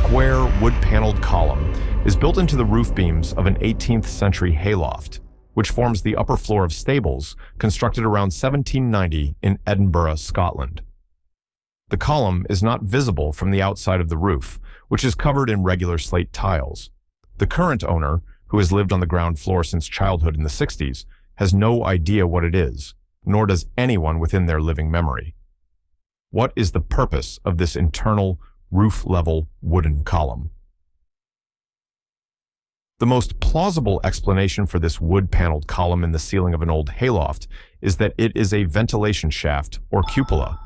square, wood-paneled column is built into the roof beams of an 18th century hayloft, which forms the upper floor of stables constructed around 1790 in Edinburgh, Scotland. The column is not visible from the outside of the roof, which is covered in regular slate tiles. The current owner, who has lived on the ground floor since childhood in the 60s, has no idea what it is, nor does anyone within their living memory. What is the purpose of this internal, roof-level wooden column? The most plausible explanation for this wood-paneled column in the ceiling of an old hayloft is that it is a ventilation shaft or cupola.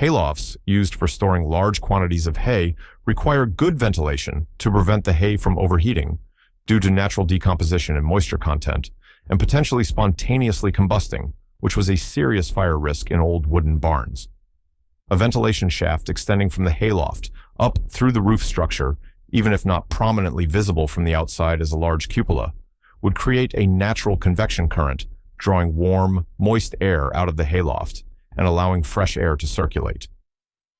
Haylofts, used for storing large quantities of hay, require good ventilation to prevent the hay from overheating due to natural decomposition and moisture content, and potentially spontaneously combusting, which was a serious fire risk in old wooden barns. A ventilation shaft extending from the hayloft up through the roof structure, even if not prominently visible from the outside as a large cupola, would create a natural convection current, drawing warm, moist air out of the hayloft and allowing fresh air to circulate.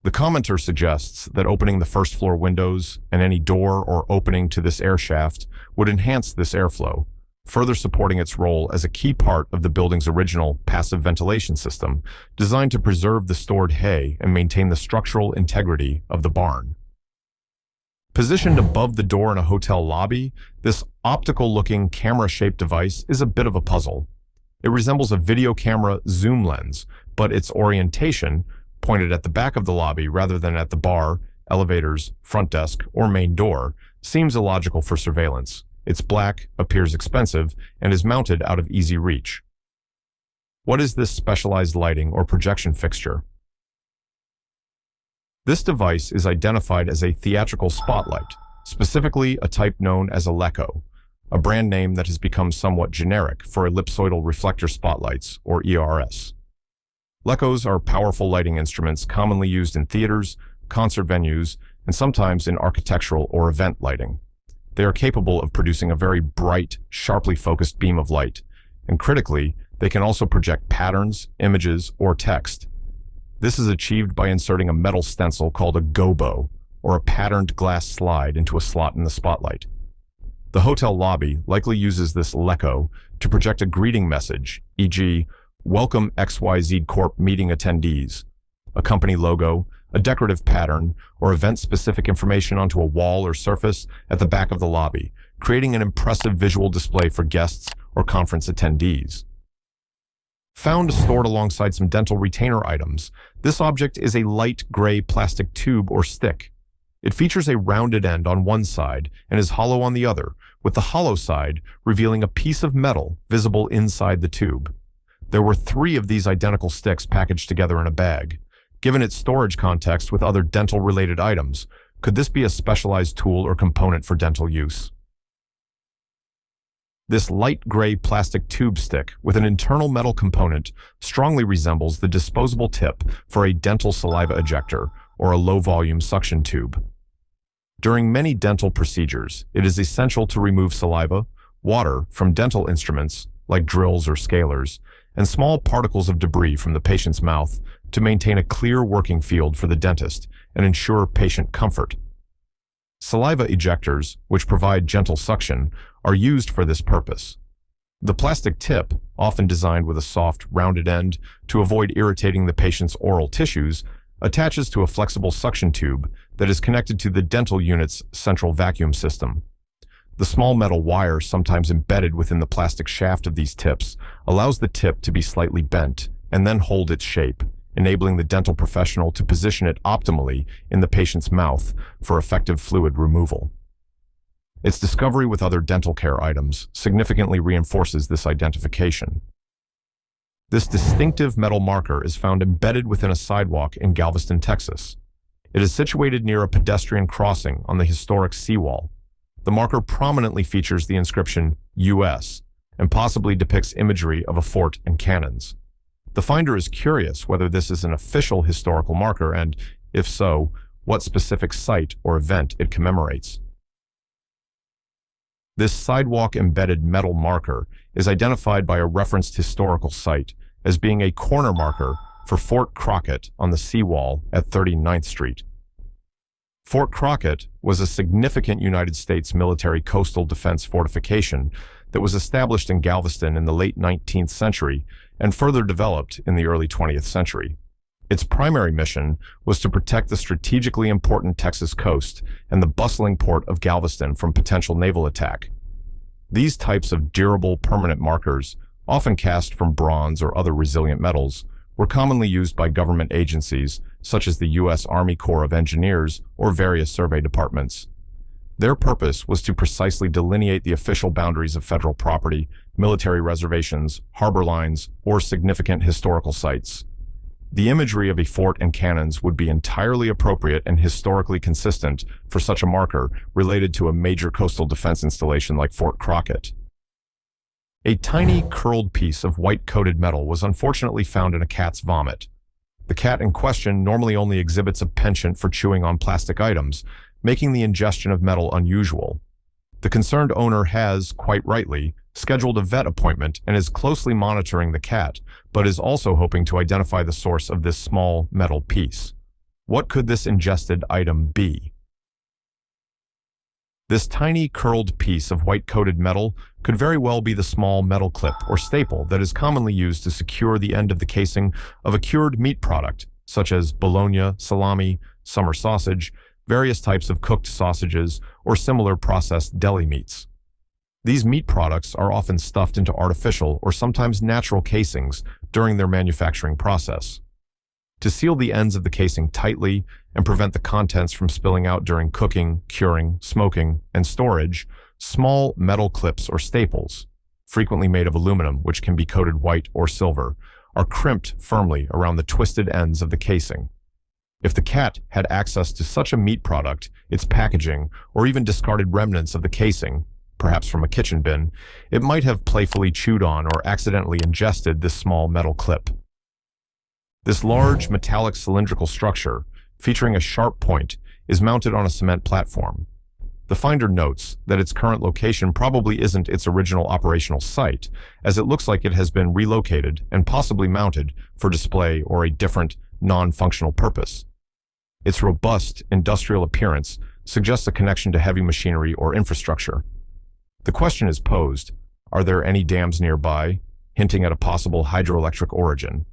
The commenter suggests that opening the first floor windows and any door or opening to this air shaft would enhance this airflow, further supporting its role as a key part of the building's original passive ventilation system, designed to preserve the stored hay and maintain the structural integrity of the barn. Positioned above the door in a hotel lobby, this optical-looking camera-shaped device is a bit of a puzzle. It resembles a video camera zoom lens, but its orientation, pointed at the back of the lobby rather than at the bar, elevators, front desk, or main door, seems illogical for surveillance. It's black, appears expensive, and is mounted out of easy reach. What is this specialized lighting or projection fixture? This device is identified as a theatrical spotlight, specifically a type known as a LECO, a brand name that has become somewhat generic for ellipsoidal reflector spotlights, or ERS. LECOs are powerful lighting instruments commonly used in theaters, concert venues, and sometimes in architectural or event lighting. They are capable of producing a very bright, sharply focused beam of light, and critically, they can also project patterns, images, or text. This is achieved by inserting a metal stencil called a gobo, or a patterned glass slide, into a slot in the spotlight. The hotel lobby likely uses this LECO to project a greeting message, e.g., "Welcome XYZ Corp meeting attendees," a company logo, a decorative pattern, or event-specific information onto a wall or surface at the back of the lobby, creating an impressive visual display for guests or conference attendees. Found stored alongside some dental retainer items, this object is a light gray plastic tube or stick. It features a rounded end on one side and is hollow on the other, with the hollow side revealing a piece of metal visible inside the tube. There were 3 of these identical sticks packaged together in a bag. Given its storage context with other dental-related items, could this be a specialized tool or component for dental use? This light gray plastic tube stick with an internal metal component strongly resembles the disposable tip for a dental saliva ejector or a low-volume suction tube. During many dental procedures, it is essential to remove saliva, water from dental instruments like drills or scalers, and small particles of debris from the patient's mouth to maintain a clear working field for the dentist and ensure patient comfort. Saliva ejectors, which provide gentle suction, are used for this purpose. The plastic tip, often designed with a soft, rounded end to avoid irritating the patient's oral tissues, attaches to a flexible suction tube that is connected to the dental unit's central vacuum system. The small metal wire, sometimes embedded within the plastic shaft of these tips, allows the tip to be slightly bent and then hold its shape, enabling the dental professional to position it optimally in the patient's mouth for effective fluid removal. Its discovery with other dental care items significantly reinforces this identification. This distinctive metal marker is found embedded within a sidewalk in Galveston, Texas. It is situated near a pedestrian crossing on the historic seawall. The marker prominently features the inscription U.S. and possibly depicts imagery of a fort and cannons. The finder is curious whether this is an official historical marker and, if so, what specific site or event it commemorates. This sidewalk-embedded metal marker is identified by a referenced historical site as being a corner marker for Fort Crockett on the seawall at 39th Street. Fort Crockett was a significant United States military coastal defense fortification that was established in Galveston in the late 19th century and further developed in the early 20th century. Its primary mission was to protect the strategically important Texas coast and the bustling port of Galveston from potential naval attack. These types of durable, permanent markers, often cast from bronze or other resilient metals, were commonly used by government agencies such as the U.S. Army Corps of Engineers or various survey departments. Their purpose was to precisely delineate the official boundaries of federal property, military reservations, harbor lines, or significant historical sites. The imagery of a fort and cannons would be entirely appropriate and historically consistent for such a marker related to a major coastal defense installation like Fort Crockett. A tiny, curled piece of white-coated metal was unfortunately found in a cat's vomit. The cat in question normally only exhibits a penchant for chewing on plastic items, making the ingestion of metal unusual. The concerned owner has, quite rightly, scheduled a vet appointment and is closely monitoring the cat, but is also hoping to identify the source of this small metal piece. What could this ingested item be? This tiny, curled piece of white-coated metal could very well be the small metal clip or staple that is commonly used to secure the end of the casing of a cured meat product, such as bologna, salami, summer sausage, various types of cooked sausages, or similar processed deli meats. These meat products are often stuffed into artificial or sometimes natural casings during their manufacturing process. To seal the ends of the casing tightly and prevent the contents from spilling out during cooking, curing, smoking, and storage, small metal clips or staples, frequently made of aluminum which can be coated white or silver, are crimped firmly around the twisted ends of the casing. If the cat had access to such a meat product, its packaging, or even discarded remnants of the casing, perhaps from a kitchen bin, it might have playfully chewed on or accidentally ingested this small metal clip. This large, metallic cylindrical structure, featuring a sharp point, is mounted on a cement platform. The finder notes that its current location probably isn't its original operational site, as it looks like it has been relocated and possibly mounted for display or a different, non-functional purpose. Its robust, industrial appearance suggests a connection to heavy machinery or infrastructure. The question is posed, are there any dams nearby, hinting at a possible hydroelectric origin?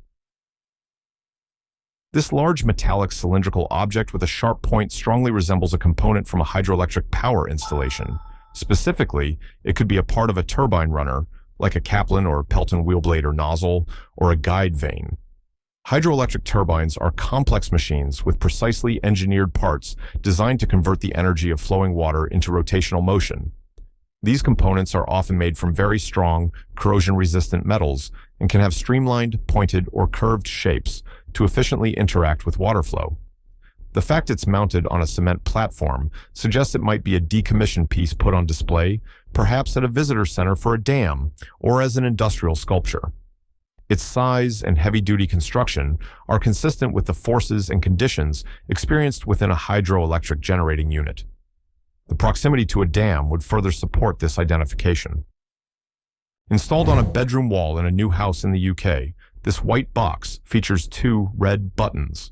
This large metallic cylindrical object with a sharp point strongly resembles a component from a hydroelectric power installation. Specifically, it could be a part of a turbine runner, like a Kaplan or Pelton wheel blade or nozzle, or a guide vane. Hydroelectric turbines are complex machines with precisely engineered parts designed to convert the energy of flowing water into rotational motion. These components are often made from very strong, corrosion-resistant metals and can have streamlined, pointed, or curved shapes to efficiently interact with water flow. The fact it's mounted on a cement platform suggests it might be a decommissioned piece put on display, perhaps at a visitor center for a dam, or as an industrial sculpture. Its size and heavy-duty construction are consistent with the forces and conditions experienced within a hydroelectric generating unit. The proximity to a dam would further support this identification. Installed on a bedroom wall in a new house in the UK, this white box features two red buttons.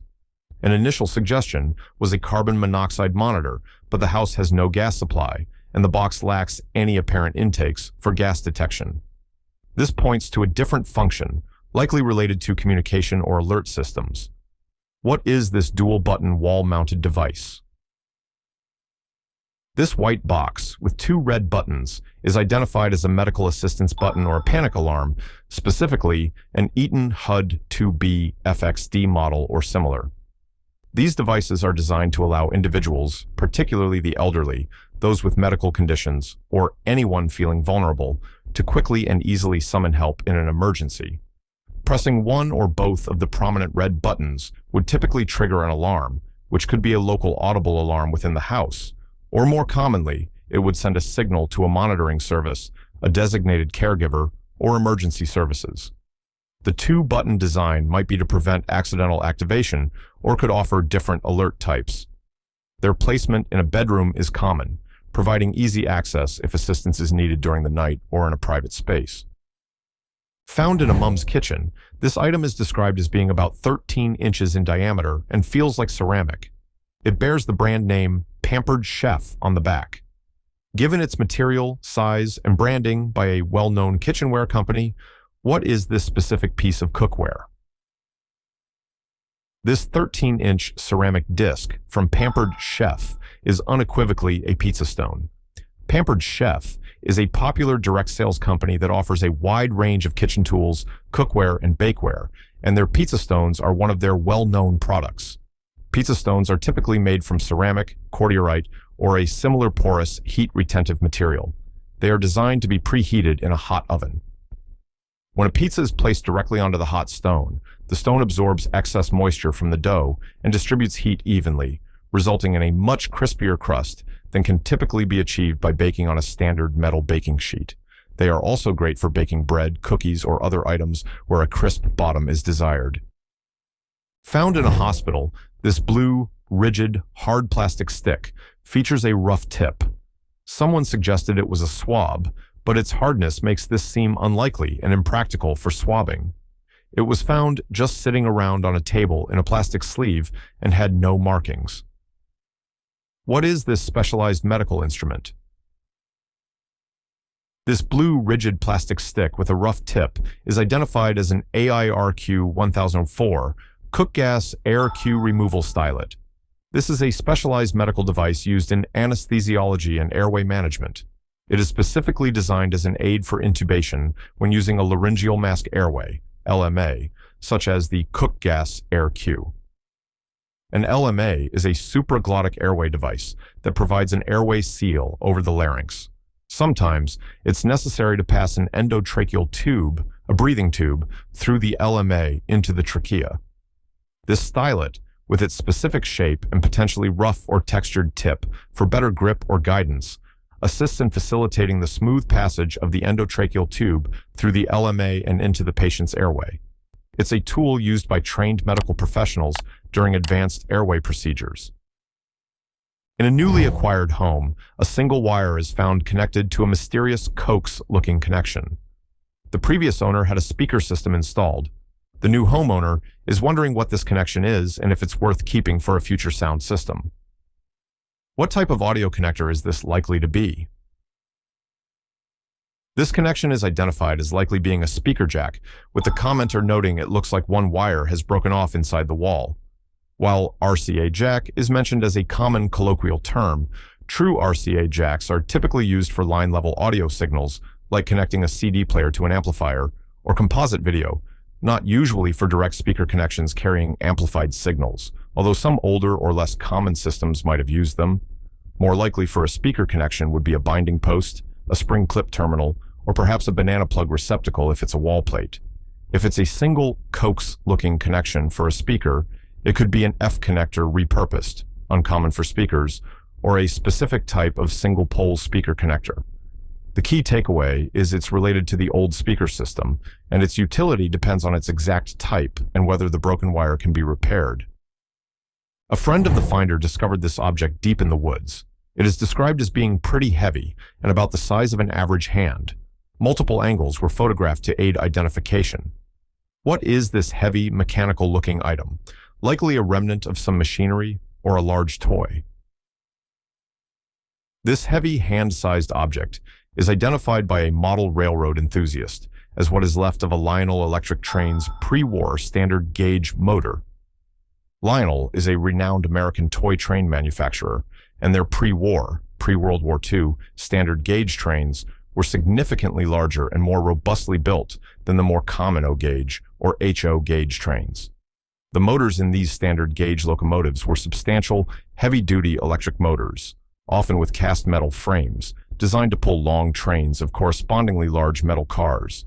An initial suggestion was a carbon monoxide monitor, but the house has no gas supply, and the box lacks any apparent intakes for gas detection. This points to a different function, likely related to communication or alert systems. What is this dual-button wall-mounted device? This white box, with two red buttons, is identified as a medical assistance button or a panic alarm, specifically an Eaton HUD 2B FXD model or similar. These devices are designed to allow individuals, particularly the elderly, those with medical conditions, or anyone feeling vulnerable, to quickly and easily summon help in an emergency. Pressing one or both of the prominent red buttons would typically trigger an alarm, which could be a local audible alarm within the house, or more commonly, it would send a signal to a monitoring service, a designated caregiver, or emergency services. The two-button design might be to prevent accidental activation or could offer different alert types. Their placement in a bedroom is common, providing easy access if assistance is needed during the night or in a private space. Found in a mom's kitchen, this item is described as being about 13 inches in diameter and feels like ceramic. It bears the brand name Pampered Chef on the back. Given its material, size, and branding by a well-known kitchenware company, what is this specific piece of cookware? This 13-inch ceramic disc from Pampered Chef is unequivocally a pizza stone. Pampered Chef is a popular direct sales company that offers a wide range of kitchen tools, cookware, and bakeware, and their pizza stones are one of their well-known products. Pizza stones are typically made from ceramic, cordierite, or a similar porous, heat-retentive material. They are designed to be preheated in a hot oven. When a pizza is placed directly onto the hot stone, the stone absorbs excess moisture from the dough and distributes heat evenly, resulting in a much crispier crust than can typically be achieved by baking on a standard metal baking sheet. They are also great for baking bread, cookies, or other items where a crisp bottom is desired. Found in a hospital, this blue, rigid, hard plastic stick features a rough tip. Someone suggested it was a swab, but its hardness makes this seem unlikely and impractical for swabbing. It was found just sitting around on a table in a plastic sleeve and had no markings. What is this specialized medical instrument? This blue, rigid plastic stick with a rough tip is identified as an AIRQ-1004 cook gas air Q removal stylet. This is a specialized medical device used in anesthesiology and airway management. It is specifically designed as an aid for intubation when using a laryngeal mask airway, LMA, such as the cook gas air Q. An LMA is a supraglottic airway device that provides an airway seal over the larynx. Sometimes, it's necessary to pass an endotracheal tube, a breathing tube, through the LMA into the trachea. This stylet, with its specific shape and potentially rough or textured tip for better grip or guidance, assists in facilitating the smooth passage of the endotracheal tube through the LMA and into the patient's airway. It's a tool used by trained medical professionals during advanced airway procedures. In a newly acquired home, a single wire is found connected to a mysterious Coax-Looking connection. The previous owner had a speaker system installed. The new homeowner is wondering what this connection is and if it's worth keeping for a future sound system. What type of audio connector is this likely to be? This connection is identified as likely being a speaker jack, with the commenter noting it looks like one wire has broken off inside the wall. While RCA jack is mentioned as a common colloquial term, true RCA jacks are typically used for line-level audio signals, like connecting a CD player to an amplifier, or composite video, not usually for direct speaker connections carrying amplified signals, although some older or less common systems might have used them. More likely for a speaker connection would be a binding post, a spring clip terminal, or perhaps a banana plug receptacle if it's a wall plate. If it's a single Coax-Looking connection for a speaker, it could be an F connector repurposed, uncommon for speakers, or a specific type of single-pole speaker connector. The key takeaway is it's related to the old speaker system, and its utility depends on its exact type and whether the broken wire can be repaired. A friend of the finder discovered this object deep in the woods. It is described as being pretty heavy and about the size of an average hand. Multiple angles were photographed to aid identification. What is this heavy, mechanical-looking item? Likely a remnant of some machinery or a large toy. This heavy, hand-sized object is identified by a model railroad enthusiast as what is left of a Lionel Electric train's pre-war standard gauge motor. Lionel is a renowned American toy train manufacturer, and their pre-World War II, standard gauge trains were significantly larger and more robustly built than the more common O-gauge or HO gauge trains. The motors in these standard gauge locomotives were substantial, heavy-duty electric motors, often with cast metal frames, designed to pull long trains of correspondingly large metal cars.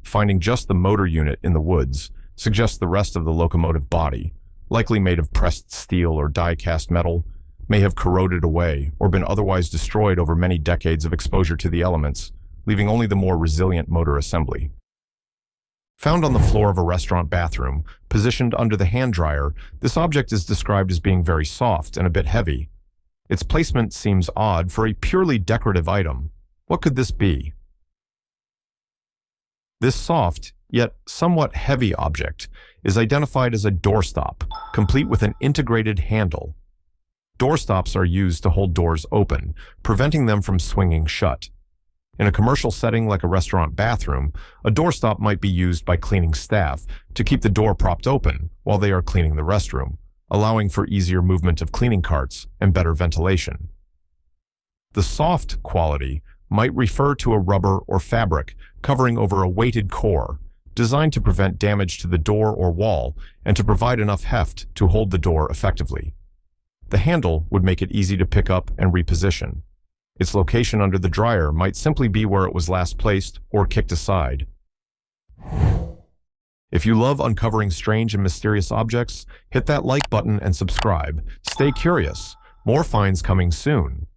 Finding just the motor unit in the woods suggests the rest of the locomotive body, likely made of pressed steel or die-cast metal, may have corroded away or been otherwise destroyed over many decades of exposure to the elements, leaving only the more resilient motor assembly. Found on the floor of a restaurant bathroom, positioned under the hand dryer, this object is described as being very soft and a bit heavy. Its placement seems odd for a purely decorative item. What could this be? This soft, yet somewhat heavy object is identified as a doorstop, complete with an integrated handle. Doorstops are used to hold doors open, preventing them from swinging shut. In a commercial setting like a restaurant bathroom, a doorstop might be used by cleaning staff to keep the door propped open while they are cleaning the restroom, allowing for easier movement of cleaning carts and better ventilation. The soft quality might refer to a rubber or fabric covering over a weighted core, designed to prevent damage to the door or wall and to provide enough heft to hold the door effectively. The handle would make it easy to pick up and reposition. Its location under the dryer might simply be where it was last placed or kicked aside. If you love uncovering strange and mysterious objects, hit that like button and subscribe. Stay curious. More finds coming soon.